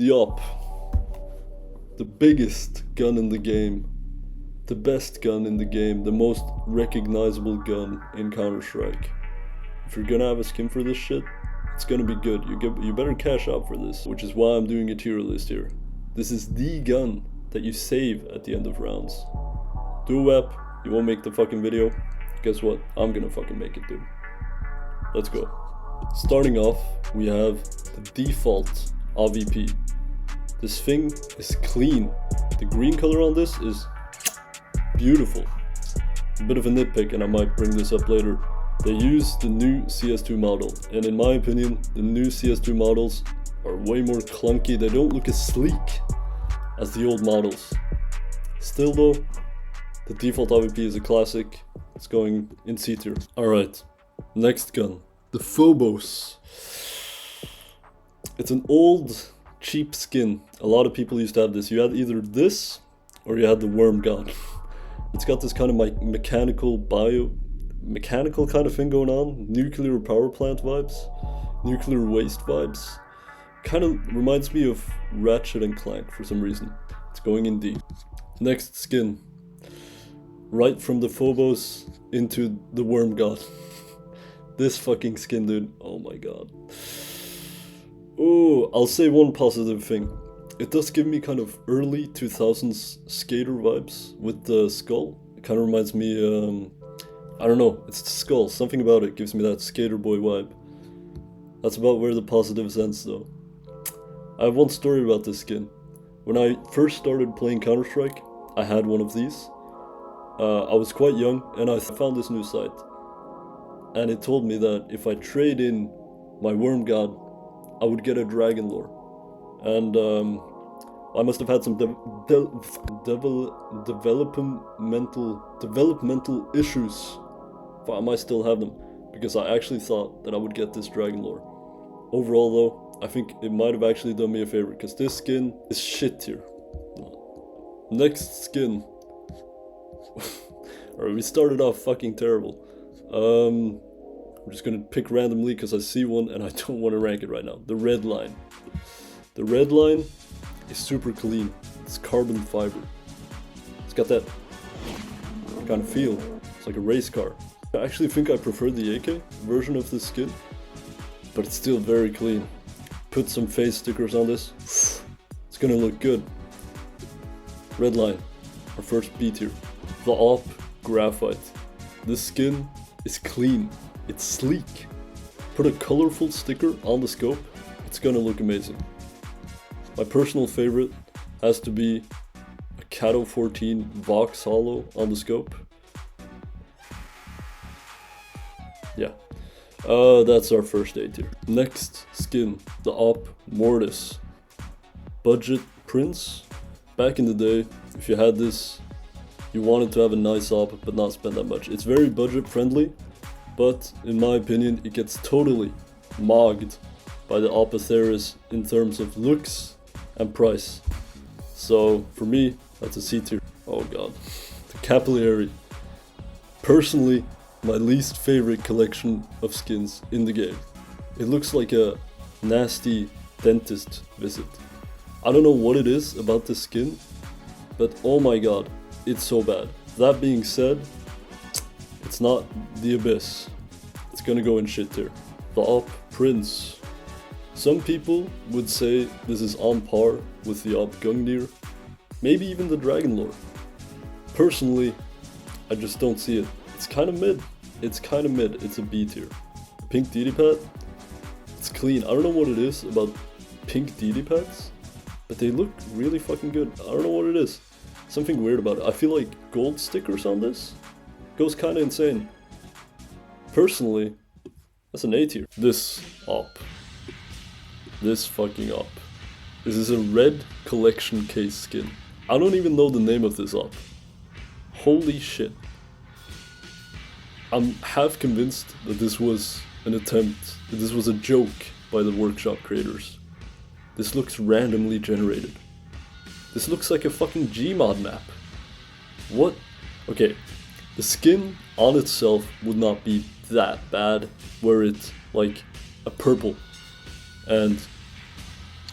The AWP. The biggest gun in the game. The best gun in the game. The most recognizable gun in Counter-Strike. If you're gonna have a skin for this shit, it's gonna be good. You better cash out for this, which is why I'm doing a tier list here. This is the gun that you save at the end of rounds. Do a WAP, you won't make the fucking video. Guess what? I'm gonna fucking make it, dude. Let's go. Starting off, we have the default AWP. This thing is clean. The green color on this is beautiful. A bit of a nitpick, and I might bring this up later. They use the new CS2 model, and in my opinion, the new CS2 models are way more clunky. They don't look as sleek as the old models. Still though, the default AWP is a classic. It's going in C tier. Alright, next gun. The Phobos. It's an old, cheap skin. A lot of people used to have this. You had either this, or you had the Worm God. It's got this kind of like mechanical kind of thing going on. Nuclear power plant vibes. Nuclear waste vibes. Kind of reminds me of Ratchet and Clank for some reason. It's going in D. Next skin. Right from the Phobos into the Worm God. This fucking skin, dude. Oh my god. Oh, I'll say one positive thing. It does give me kind of early 2000s skater vibes with the skull. It kind of reminds me, I don't know, it's the skull. Something about it gives me that skater boy vibe. That's about where the positives ends though. I have one story about this skin. When I first started playing Counter-Strike, I had one of these. I was quite young and I found this new site. And it told me that if I trade in my Worm God, I would get a Dragon Lore. And I must have had some developmental issues. I might still have them, because I actually thought that I would get this Dragon Lore. Overall though, I think it might have actually done me a favor, because this skin is shit tier. Next skin. Alright, we started off fucking terrible. I'm just gonna pick randomly because I see one and I don't want to rank it right now. The Redline. The Redline is super clean. It's carbon fiber. It's got that kind of feel. It's like a race car. I actually think I prefer the AK version of this skin, but it's still very clean. Put some face stickers on this. It's gonna look good. Redline, our first B tier. The AWP Graphite. This skin is clean. It's sleek. Put a colorful sticker on the scope. It's gonna look amazing. My personal favorite has to be a Cato 14 Vox Holo on the scope. Yeah. That's our first A tier. Next skin, the AWP Mortis. Budget Prince. Back in the day, if you had this, you wanted to have a nice AWP but not spend that much. It's very budget friendly, but in my opinion it gets totally mogged by the AWP Atheris in terms of looks and price. So for me, that's a C tier. Oh god. The Capilliary. Personally, my least favorite collection of skins in the game. It looks like a nasty dentist visit. I don't know what it is about this skin, but oh my god, it's so bad. That being said, it's not the Abyss. It's gonna go in shit tier. The AWP Prince. Some people would say this is on par with the AWP Gungnir, maybe even the Dragon Lore. Personally, I just don't see it. It's kind of mid. It's a B tier. Pink DDPAT. It's clean. I don't know what it is about pink DDPATs, but they look really fucking good. I don't know what it is. Something weird about it. I feel like gold stickers on this goes kind of insane. Personally, that's an A tier. This AWP. This fucking AWP. This is a red collection case skin. I don't even know the name of this AWP. Holy shit. I'm half convinced that this was an attempt, that this was a joke by the workshop creators. This looks randomly generated. This looks like a fucking Gmod map. What? Okay, the skin on itself would not be that bad were it like a purple and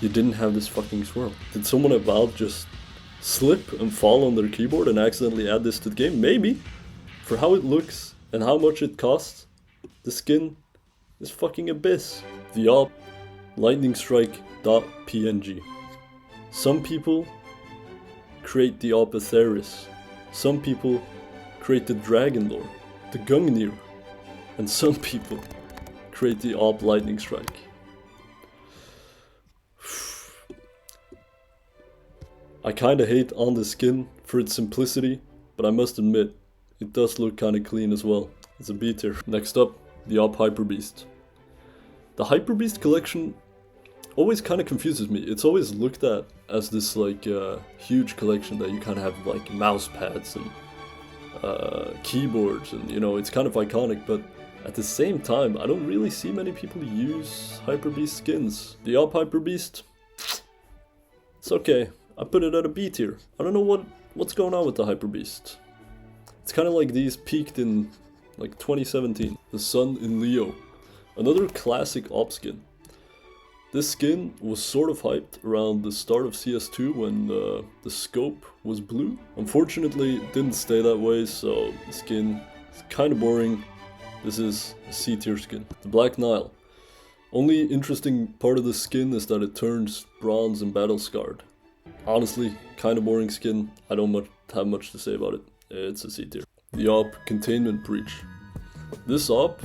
you didn't have this fucking swirl. Did someone at Valve just slip and fall on their keyboard and accidentally add this to the game? Maybe. For how it looks and how much it costs, the skin is fucking abyss. The AWP lightning strike.png. Some people create the AWP Atheris. Some people create the Dragon Lore, the Gungnir. And some people create the AWP lightning strike. I kinda hate on the skin for its simplicity, but I must admit, it does look kinda clean as well. It's a B tier. Next up, the AWP Hyper Beast. The Hyper Beast collection always kinda confuses me. It's always looked at as this like huge collection that you kinda have like mouse pads and keyboards, and you know, it's kind of iconic, but at the same time, I don't really see many people use Hyper Beast skins. The AWP Hyper Beast, it's okay. I put it at a B tier. I don't know what's going on with the Hyper Beast. It's kind of like these peaked in like 2017. The Sun in Leo. Another classic AWP skin. This skin was sort of hyped around the start of CS2 when the scope was blue. Unfortunately, it didn't stay that way, so the skin is kind of boring. This is a C tier skin. The Black Nile. Only interesting part of the skin is that it turns bronze and battle scarred. Honestly, kind of boring skin. I don't have much to say about it. It's a C tier. The AWP Containment Breach. This AWP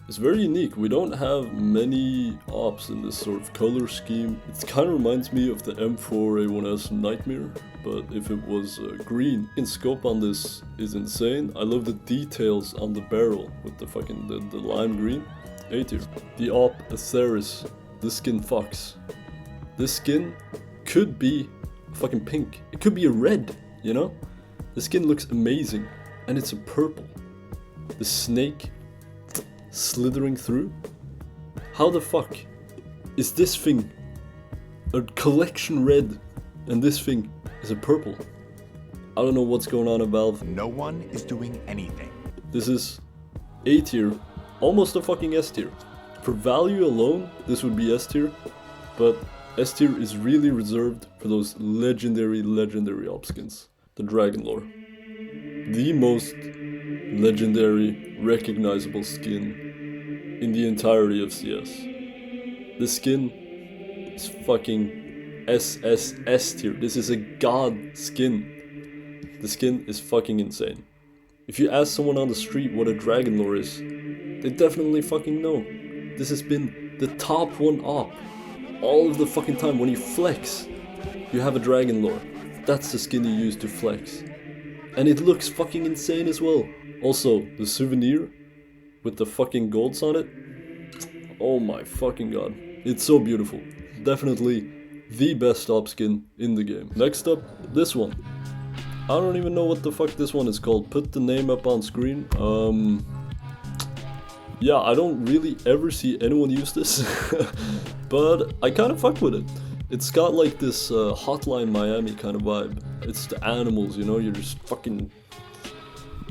is very unique. We don't have many AWPs in this sort of color scheme. It kind of reminds me of the M4A1S Nightmare, but if it was green. The scope on this is insane. I love the details on the barrel with the fucking the lime green. A tier. The AWP Atheris. This skin fucks. This skin could be fucking pink. It could be a red, you know? The skin looks amazing, and it's a purple. The snake slithering through. How the fuck is this thing a collection red and this thing is a purple? I don't know what's going on at Valve. No one is doing anything. This is A tier, almost a fucking S tier. For value alone, this would be S tier, but S tier is really reserved for those legendary AWP skins. The Dragon Lore. The most legendary, recognizable skin in the entirety of CS. This skin is fucking S tier. This is a god skin. The skin is fucking insane. If you ask someone on the street what a Dragon Lore is, they definitely fucking know. This has been the top one AWP. All of the fucking time. When you flex, you have a Dragon Lore. That's the skin you use to flex. And it looks fucking insane as well. Also, the souvenir with the fucking golds on it. Oh my fucking god. It's so beautiful. Definitely the best AWP skin in the game. Next up, this one. I don't even know what the fuck this one is called. Put the name up on screen. Yeah, I don't really ever see anyone use this, but I kind of fuck with it. It's got like this Hotline Miami kind of vibe. It's the animals, you know, you're just fucking,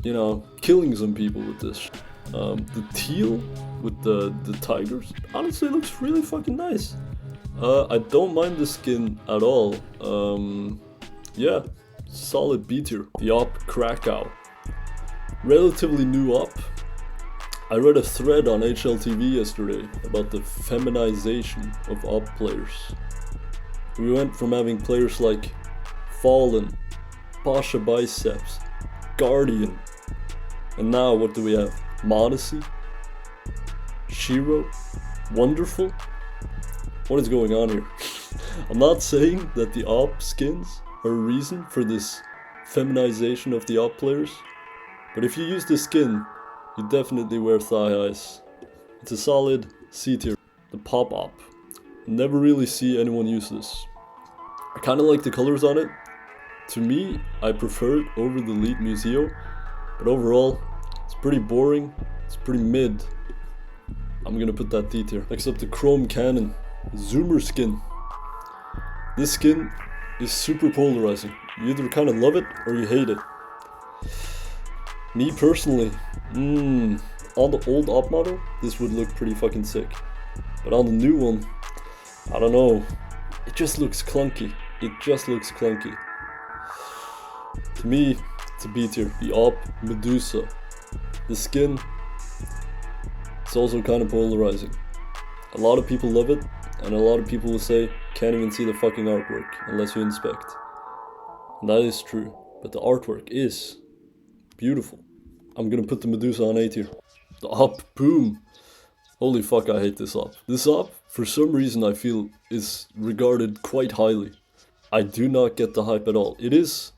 you know, killing some people with this. The teal with the tigers, honestly looks really fucking nice. I don't mind the skin at all. Yeah, solid B tier. The AWP Crakow. Relatively new AWP. I read a thread on HLTV yesterday about the feminization of AWP players. We went from having players like Fallen, Pasha Biceps, Guardian, and now what do we have? Modesty? Shiro? Wonderful? What is going on here? I'm not saying that the AWP skins are a reason for this feminization of the AWP players, but if you use this skin, you definitely wear thigh highs. It's a solid C tier. The Pop AWP. Never really see anyone use this. I kinda like the colors on it. To me, I prefer it over the Elite Museo, but overall, it's pretty boring, it's pretty mid. I'm gonna put that D tier. Next up, the Chrome Cannon. Zoomer skin. This skin is super polarizing. You either kinda love it or you hate it. Me personally, on the old AWP model, this would look pretty fucking sick. But on the new one, I don't know. It just looks clunky. It just looks clunky. To me, it's a B tier. The AWP Medusa. The skin, it's also kind of polarizing. A lot of people love it, and a lot of people will say, can't even see the fucking artwork unless you inspect. And that is true, but the artwork is beautiful. I'm gonna put the Medusa on A tier. The AWP Boom. Holy fuck, I hate this AWP. This AWP, for some reason I feel, is regarded quite highly. I do not get the hype at all. It is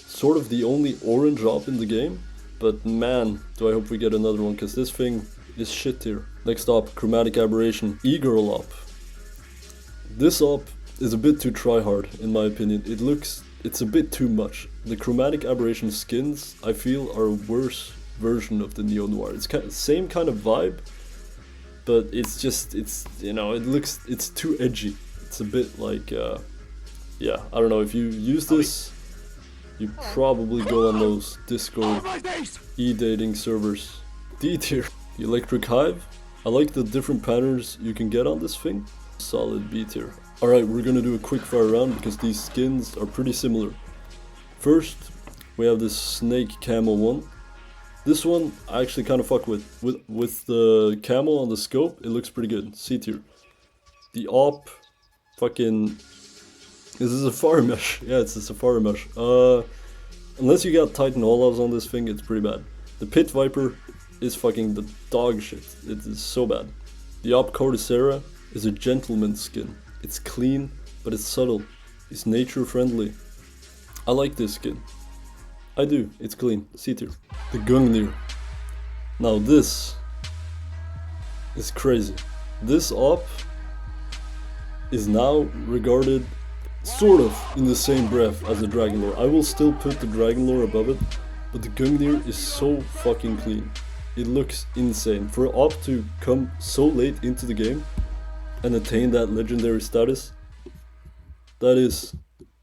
sort of the only orange AWP in the game, but man, do I hope we get another one, because this thing is shit tier. Next up, Chromatic Aberration, E-Girl AWP. This AWP is a bit too tryhard, in my opinion. It's a bit too much. The Chromatic Aberration skins, I feel, are a worse version of the Neo-Noir. It's same kind of vibe, but it's too edgy. It's a bit like, yeah, I don't know, if you use this, you probably go on those Discord e-dating servers. D tier. The Electric Hive. I like the different patterns you can get on this thing. Solid B tier. Alright, we're gonna do a quick fire round because these skins are pretty similar. First, we have this Snake Camo one. This one I actually kind of fuck with. With the camo on the scope, it looks pretty good. C tier. The AWP, fucking... This is a Safari Mesh. Yeah, it's a Safari Mesh. Unless you got Titan Hollows on this thing, it's pretty bad. The Pit Viper is fucking the dog shit. It is so bad. The AWP Corticera is a gentleman skin. It's clean, but it's subtle. It's nature friendly. I like this skin. I do. It's clean. C tier. The Gungnir. Now this is crazy. This AWP is now regarded sort of in the same breath as the Dragon Lore. I will still put the Dragon Lore above it, but the Gungnir is so fucking clean. It looks insane. For AWP to come so late into the game and attain that legendary status, that is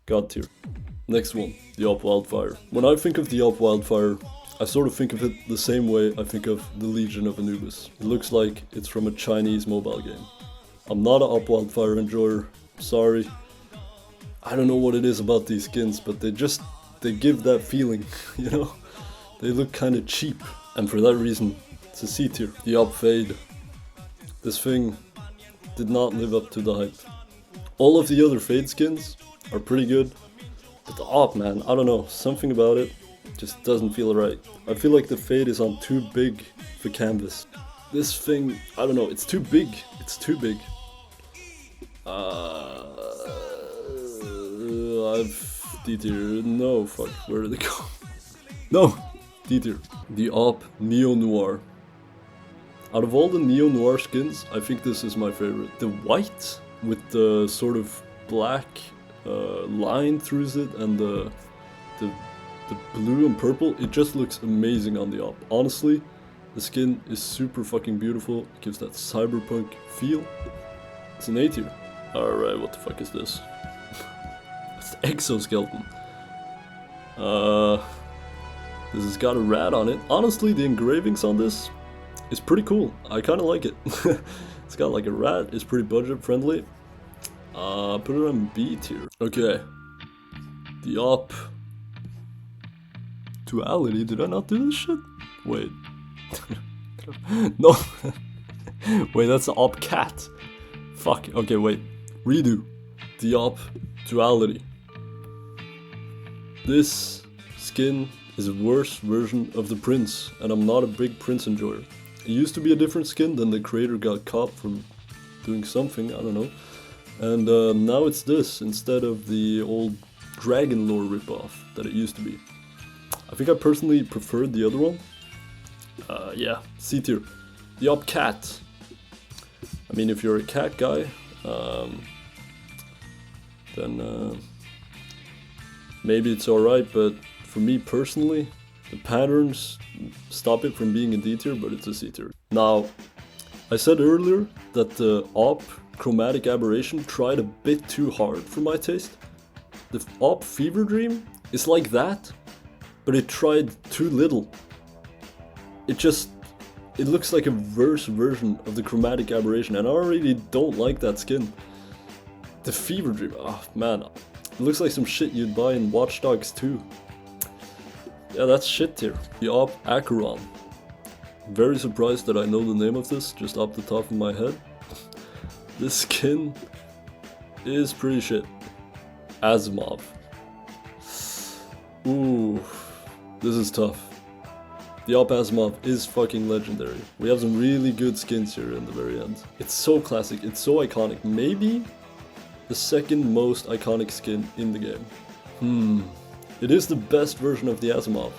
god tier. Next one, the AWP Wildfire. When I think of the AWP Wildfire, I sort of think of it the same way I think of the Legion of Anubis. It looks like it's from a Chinese mobile game. I'm not an AWP Wildfire enjoyer, sorry. I don't know what it is about these skins, but they give that feeling, you know? They look kind of cheap, and for that reason, it's a C tier. The AWP Fade. This thing did not live up to the hype. All of the other Fade skins are pretty good, but the AWP, man, I don't know, something about it just doesn't feel right. I feel like the Fade is on too big for canvas. This thing, I don't know, it's too big. It's too big. I've D tier. No, fuck, where did it go? No, D tier. The AWP Neo-Noir. Out of all the Neo-Noir skins, I think this is my favorite. The white with the sort of black line through it and the blue and purple, it just looks amazing on the AWP. Honestly, the skin is super fucking beautiful. It gives that cyberpunk feel. It's an A tier. Alright, what the fuck is this? It's the Exoskeleton. This has got a rat on it. Honestly, the engravings on this is pretty cool. I kind of like it. It's got like a rat. It's pretty budget friendly. Put it on B tier. Okay. The AWP Duality. Did I not do this shit? Wait. No. Wait, that's the AWP Cat. Fuck. Okay, wait. Redo. The AWP Duality. This skin is a worse version of the Prince, and I'm not a big Prince enjoyer. It used to be a different skin, then the creator got caught for doing something, I don't know. And now it's this, instead of the old Dragon Lore ripoff that it used to be. I think I personally preferred the other one. Yeah, C tier. The AWP Cat. I mean, if you're a cat guy, then maybe it's alright, but for me personally, the patterns stop it from being a D tier, but it's a C tier. Now, I said earlier that the AWP Chromatic Aberration tried a bit too hard for my taste. The AWP Fever Dream is like that, but it tried too little. It looks like a worse version of the Chromatic Aberration, and I already don't like that skin. The Fever Dream, oh man, it looks like some shit you'd buy in Watch Dogs 2. Yeah, that's shit tier. The AWP Acheron. Very surprised that I know the name of this, just off the top of my head. This skin is pretty shit. Asiimov. Ooh, this is tough. The AWP Asiimov is fucking legendary. We have some really good skins here in the very end. It's so classic, it's so iconic. Maybe the second most iconic skin in the game. It is the best version of the Asiimov.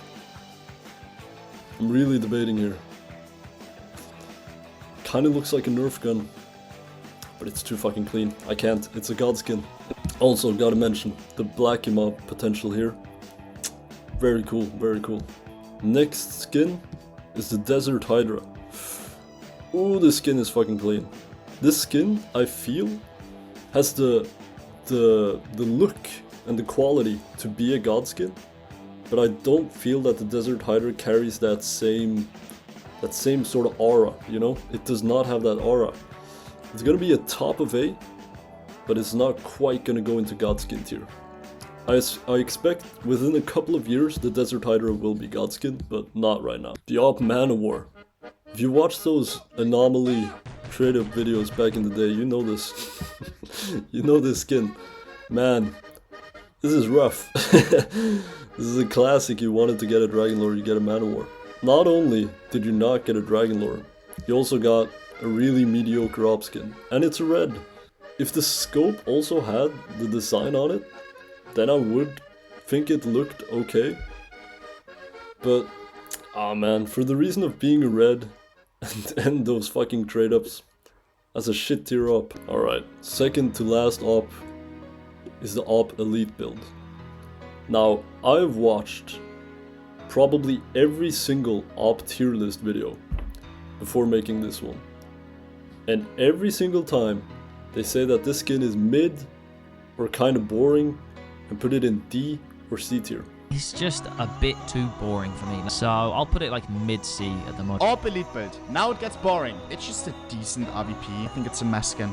I'm really debating here. Kinda looks like a Nerf gun, but it's too fucking clean. I can't, it's a god skin. Also, gotta mention the Black Emob potential here. Very cool, very cool. Next skin is the Desert Hydra. Ooh, this skin is fucking clean. This skin, I feel, has the look and the quality to be a god skin, but I don't feel that the Desert Hydra carries that same sort of aura, you know? It does not have that aura. It's gonna be a top of A, but it's not quite gonna go into god skin tier. I expect within a couple of years the Desert Hydra will be god skin, but not right now. The AWP Man-O-War. If you watch those Anomaly trade-up videos back in the day, you know this. You know this skin. Man, this is rough. This is a classic. You wanted to get a Dragon Lore, you get a Man-O-War. Not only did you not get a Dragon Lore, you also got a really mediocre AWP skin. And it's a red. If the scope also had the design on it, then I would think it looked okay. But, ah man, for the reason of being a red and those fucking trade-ups, that's a shit tier AWP. Alright, second to last AWP is the AWP Elite build. Now, I've watched probably every single AWP tier list video before making this one. And every single time they say that this skin is mid or kind of boring and put it in D or C tier. It's just a bit too boring for me, so I'll put it like mid-C at the moment. AWP Elite build. Now it gets boring. It's just a decent AWP. I think it's a mess skin.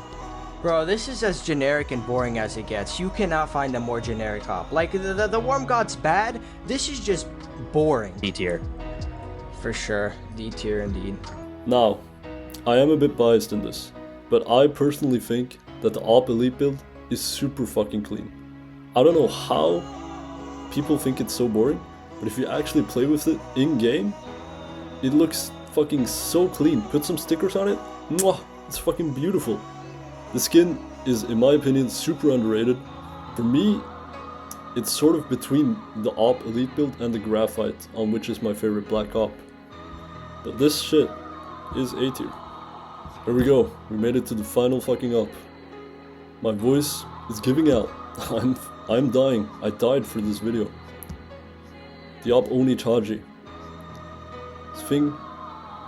Bro, this is as generic and boring as it gets. You cannot find a more generic AWP. Like, the Worm God's bad. This is just boring. D tier. For sure. D tier indeed. Now, I am a bit biased in this, but I personally think that the AWP Elite build is super fucking clean. I don't know how people think it's so boring, but if you actually play with it in-game, it looks fucking so clean. Put some stickers on it, mwah, it's fucking beautiful. The skin is, in my opinion, super underrated. For me, it's sort of between the AWP Elite build and the Graphite, on which is my favorite black AWP. But this shit is A tier. Here we go, we made it to the final fucking AWP. My voice is giving out. I'm dying. I died for this video. The AWP Oni Taji. This thing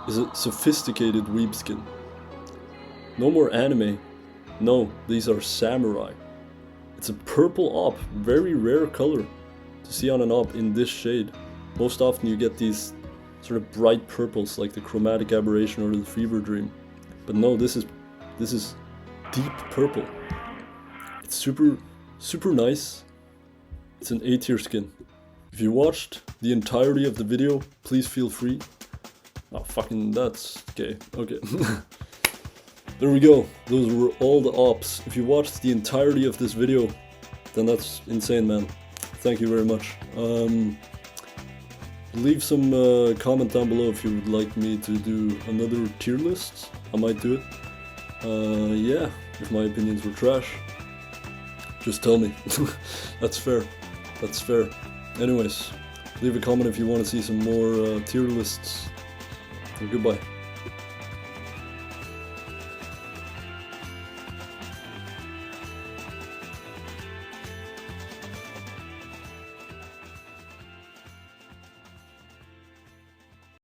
is a sophisticated weeb skin. No more anime. No, these are samurai. It's a purple AWP, very rare color to see on an AWP in this shade. Most often you get these sort of bright purples like the Chromatic Aberration or the Fever Dream. But no, this is deep purple. It's super nice. It's an A tier skin. If you watched the entirety of the video, please feel free. Oh fucking, that's gay. Okay. There we go. Those were all the AWPs. If you watched the entirety of this video, then that's insane, man. Thank you very much. Leave some comment down below if you would like me to do another tier list. I might do it. Yeah, if my opinions were trash, just tell me. That's fair. That's fair. Anyways, leave a comment if you want to see some more tier lists. And goodbye.